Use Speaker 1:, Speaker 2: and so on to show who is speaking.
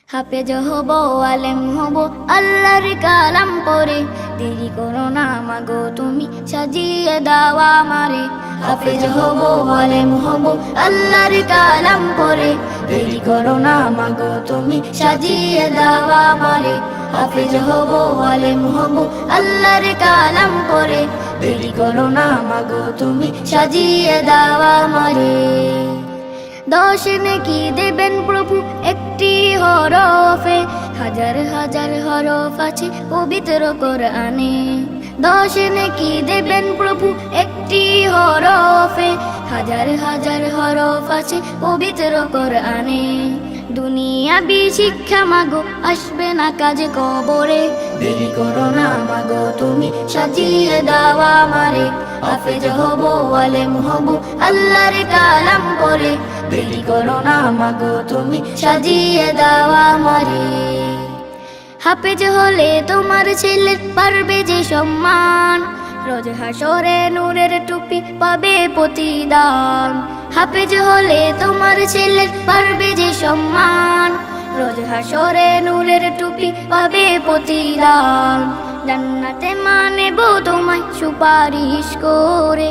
Speaker 1: হাফেজ হব আলেম হব আল্লাহর কালাম পড়ে, দেরি করো না মাগো তুমি সাজিয়ে দাও আমারে। হাফেজ হব আলেম হব আল্লাহর কালাম পড়ে, দেরি করো না মাগো তুমি সাজিয়ে দাও আমারে। হাফেজ হব আলেম হব আল্লাহর কালাম পড়ে, দেরি করো না মাগো তুমি সাজিয়ে দাও আমারে। 10 নেকি দেবেন প্রভু একটি হরফে, হাজার হাজার হরফ আছে পবিত্র কোরআনে। 10 নেকি দেবেন প্রভু একটি হরফে, হাজার হাজার হরফ আছে পবিত্র কোরআনে। দুনিয়াবি শিক্ষা মাগো আসবে না কাজে কবরে, দেরি করো না মাগো তুমি সাজিয়ে দাও আমারে। হাফেজ হব আলেম হব আল্লাহর কালাম পড়ে, দেরি করো না মাগো তুমি সাজিয়ে দাও আমারে। হাফেজ হলে তোমার ছেলে পারবে যে সম্মান, রোজ হাসরে নূরের টুপি পাবে প্রতিদান। হাফেজ হলে তোমার ছেলে পারবে যে সম্মান, রোজ হাসরে নূরের টুপি পাবে প্রতিদান। জান্নাতে মানেব তোমায় সুপারিশ করে।